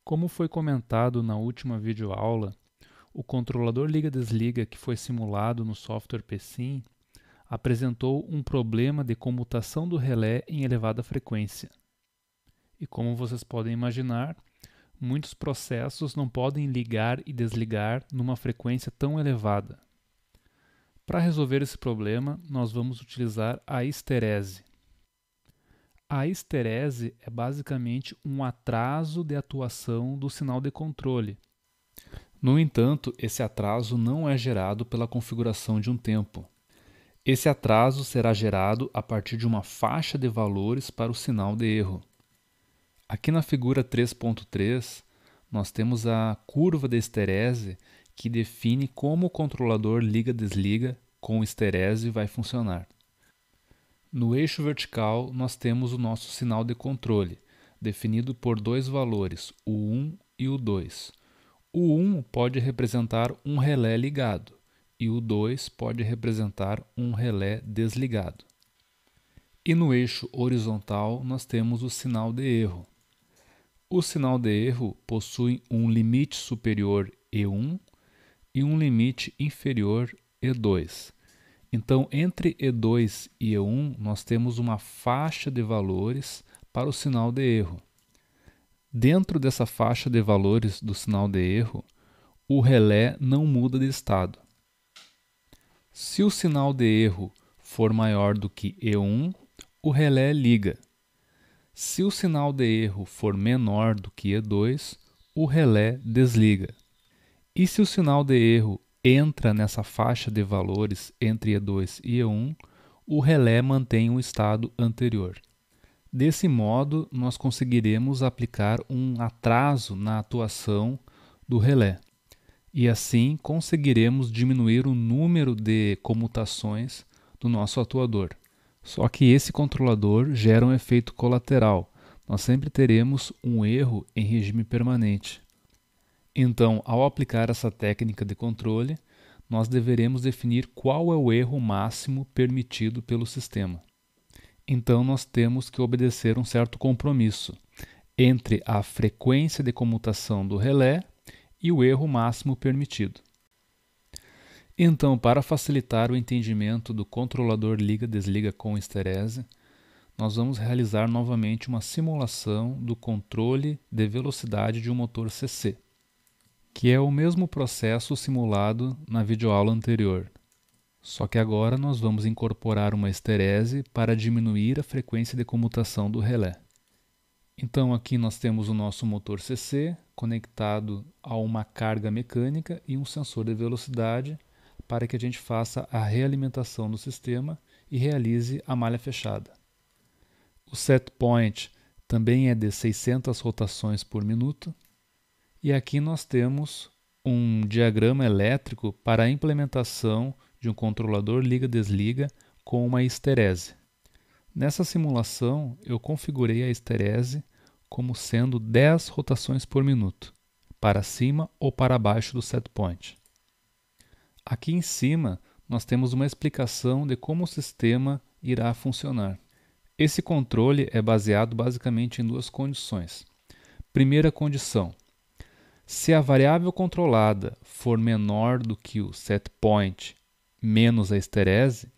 Como foi comentado na última videoaula, o controlador liga-desliga que foi simulado no software PSIM apresentou um problema de comutação do relé em elevada frequência. E como vocês podem imaginar, muitos processos não podem ligar e desligar numa frequência tão elevada. Para resolver esse problema, nós vamos utilizar a histerese. A histerese é basicamente um atraso de atuação do sinal de controle. No entanto, esse atraso não é gerado pela configuração de um tempo. Esse atraso será gerado a partir de uma faixa de valores para o sinal de erro. Aqui na figura 3.3, nós temos a curva de histerese que define como o controlador liga-desliga com histerese vai funcionar. No eixo vertical, nós temos o nosso sinal de controle, definido por dois valores, o 1 e o 2. O 1 pode representar um relé ligado e o 2 pode representar um relé desligado. E no eixo horizontal, nós temos o sinal de erro. O sinal de erro possui um limite superior E1 e um limite inferior E2. Então, entre E2 e E1, nós temos uma faixa de valores para o sinal de erro. Dentro dessa faixa de valores do sinal de erro, o relé não muda de estado. Se o sinal de erro for maior do que E1, o relé liga. Se o sinal de erro for menor do que E2, o relé desliga. E se o sinal de erro entra nessa faixa de valores entre E2 e E1, o relé mantém o estado anterior. Desse modo, nós conseguiremos aplicar um atraso na atuação do relé. E assim conseguiremos diminuir o número de comutações do nosso atuador. Só que esse controlador gera um efeito colateral. Nós sempre teremos um erro em regime permanente. Então, ao aplicar essa técnica de controle, nós deveremos definir qual é o erro máximo permitido pelo sistema. Então, nós temos que obedecer um certo compromisso entre a frequência de comutação do relé e o erro máximo permitido. Então, para facilitar o entendimento do controlador liga-desliga com histerese, nós vamos realizar novamente uma simulação do controle de velocidade de um motor CC, que é o mesmo processo simulado na videoaula anterior. Só que agora nós vamos incorporar uma histerese para diminuir a frequência de comutação do relé. Então aqui nós temos o nosso motor CC conectado a uma carga mecânica e um sensor de velocidade para que a gente faça a realimentação do sistema e realize a malha fechada. O set point também é de 600 rotações por minuto. E aqui nós temos um diagrama elétrico para a implementação de um controlador liga-desliga com uma histerese. Nessa simulação, eu configurei a histerese como sendo 10 rotações por minuto, para cima ou para baixo do set point. Aqui em cima, nós temos uma explicação de como o sistema irá funcionar. Esse controle é baseado basicamente em duas condições. Primeira condição: se a variável controlada for menor do que o set point menos a histerese,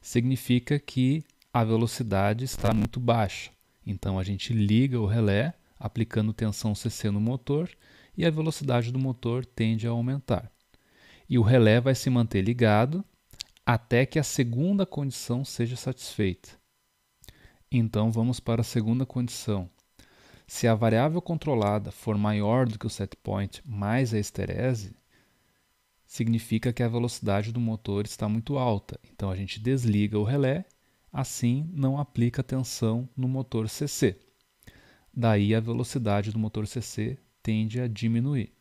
significa que a velocidade está muito baixa. Então a gente liga o relé aplicando tensão CC no motor e a velocidade do motor tende a aumentar. E o relé vai se manter ligado até que a segunda condição seja satisfeita. Então vamos para a segunda condição. Se a variável controlada for maior do que o set point mais a histerese, significa que a velocidade do motor está muito alta. Então a gente desliga o relé, assim não aplica tensão no motor CC. Daí a velocidade do motor CC tende a diminuir.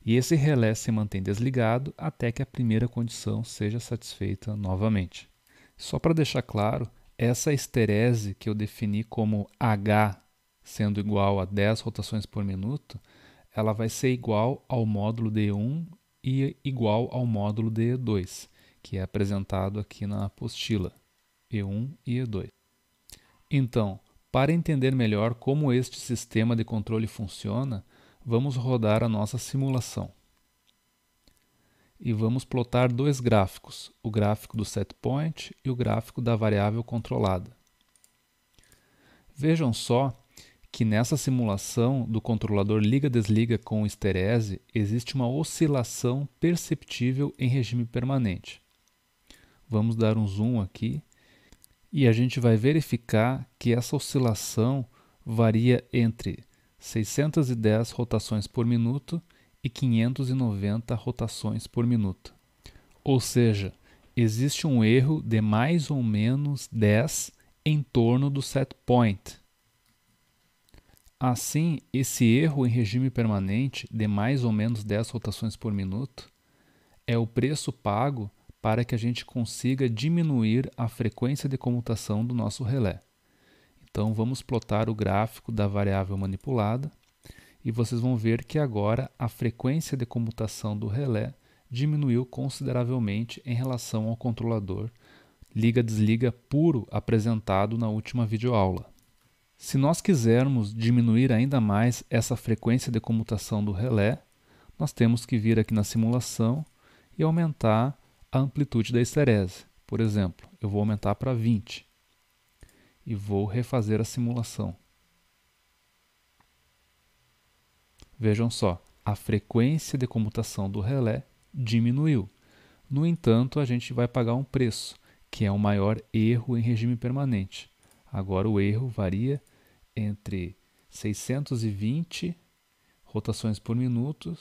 E esse relé se mantém desligado até que a primeira condição seja satisfeita novamente. Só para deixar claro, essa histerese que eu defini como H sendo igual a 10 rotações por minuto, ela vai ser igual ao módulo de E1 e igual ao módulo de E2, que é apresentado aqui na apostila, E1 e E2. Então, para entender melhor como este sistema de controle funciona, Vamos rodar a nossa simulação. E vamos plotar dois gráficos, o gráfico do setPoint e o gráfico da variável controlada. Vejam só que nessa simulação do controlador liga-desliga com esterese existe uma oscilação perceptível em regime permanente. Vamos dar um zoom aqui e a gente vai verificar que essa oscilação varia entre 610 rotações por minuto e 590 rotações por minuto. Ou seja, existe um erro de mais ou menos 10 em torno do setPoint. Assim, esse erro em regime permanente de mais ou menos 10 rotações por minuto é o preço pago para que a gente consiga diminuir a frequência de comutação do nosso relé. Então vamos plotar o gráfico da variável manipulada e vocês vão ver que agora a frequência de comutação do relé diminuiu consideravelmente em relação ao controlador liga-desliga puro apresentado na última videoaula. Se nós quisermos diminuir ainda mais essa frequência de comutação do relé, nós temos que vir aqui na simulação e aumentar a amplitude da esterese. Por exemplo, eu vou aumentar para 20 e vou refazer a simulação. Vejam só, a frequência de comutação do relé diminuiu. No entanto, a gente vai pagar um preço, que é o maior erro em regime permanente. Agora o erro varia entre 620 rotações por minuto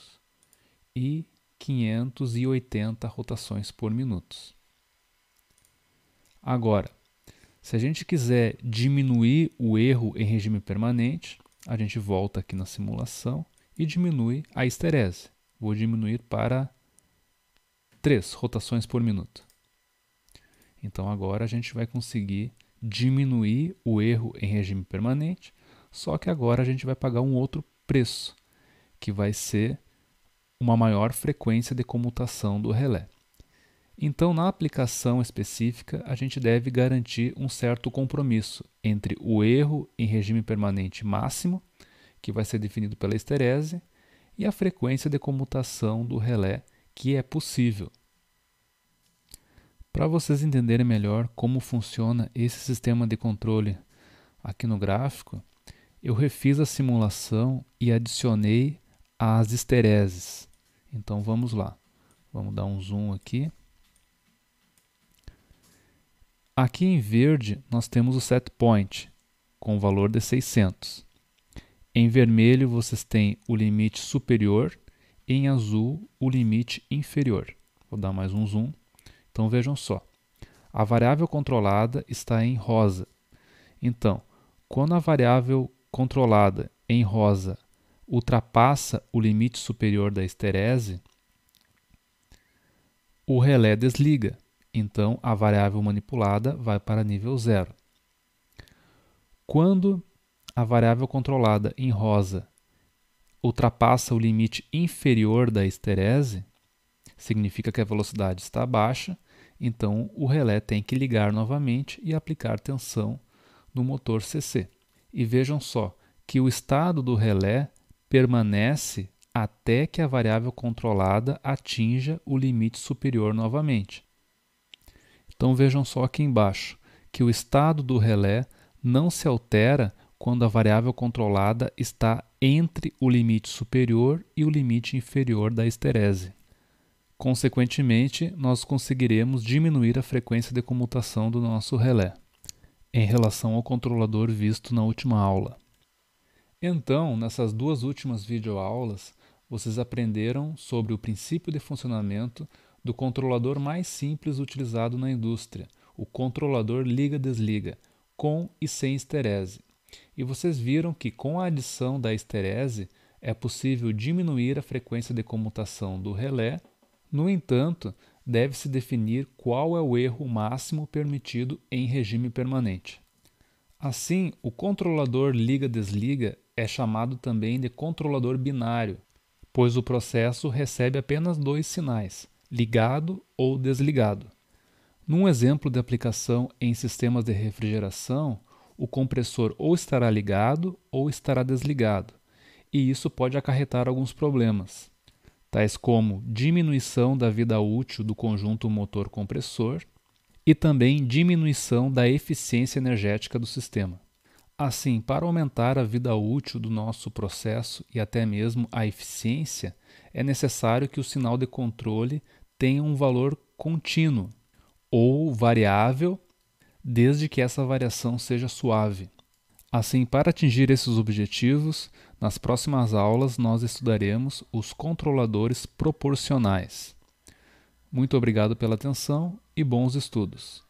e 580 rotações por minuto. Agora, se a gente quiser diminuir o erro em regime permanente, a gente volta aqui na simulação e diminui a esterese. Vou diminuir para 3 rotações por minuto. Então agora a gente vai conseguir diminuir o erro em regime permanente, só que agora a gente vai pagar um outro preço, que vai ser uma maior frequência de comutação do relé. Então, na aplicação específica, a gente deve garantir um certo compromisso entre o erro em regime permanente máximo, que vai ser definido pela esterese, e a frequência de comutação do relé, que é possível. Para vocês entenderem melhor como funciona esse sistema de controle aqui no gráfico, eu refiz a simulação e adicionei as estereses. Então vamos lá, vamos dar um zoom aqui. Aqui em verde nós temos o setPoint com o valor de 600. Em vermelho vocês têm o limite superior e em azul o limite inferior. Vou dar mais um zoom. Então vejam só, a variável controlada está em rosa. Então, quando a variável controlada em rosa ultrapassa o limite superior da esterese, o relé desliga. Então a variável manipulada vai para nível 0. Quando a variável controlada em rosa ultrapassa o limite inferior da esterese, significa que a velocidade está baixa, então o relé tem que ligar novamente e aplicar tensão no motor CC. E vejam só que o estado do relé permanece até que a variável controlada atinja o limite superior novamente. Então vejam só aqui embaixo que o estado do relé não se altera quando a variável controlada está entre o limite superior e o limite inferior da esterese. Consequentemente, nós conseguiremos diminuir a frequência de comutação do nosso relé, em relação ao controlador visto na última aula. Então, nessas duas últimas videoaulas, vocês aprenderam sobre o princípio de funcionamento do controlador mais simples utilizado na indústria, o controlador liga-desliga, com e sem esterese. E vocês viram que com a adição da esterese é possível diminuir a frequência de comutação do relé. No entanto, deve-se definir qual é o erro máximo permitido em regime permanente. Assim, o controlador liga-desliga é chamado também de controlador binário, pois o processo recebe apenas dois sinais, ligado ou desligado. Num exemplo de aplicação em sistemas de refrigeração, o compressor ou estará ligado ou estará desligado. e isso pode acarretar alguns problemas, tais como diminuição da vida útil do conjunto motor-compressor e também diminuição da eficiência energética do sistema. Assim, para aumentar a vida útil do nosso processo e até mesmo a eficiência, é necessário que o sinal de controle tenha um valor contínuo ou variável, desde que essa variação seja suave. Assim, para atingir esses objetivos, nas próximas aulas nós estudaremos os controladores proporcionais. Muito obrigado pela atenção e bons estudos!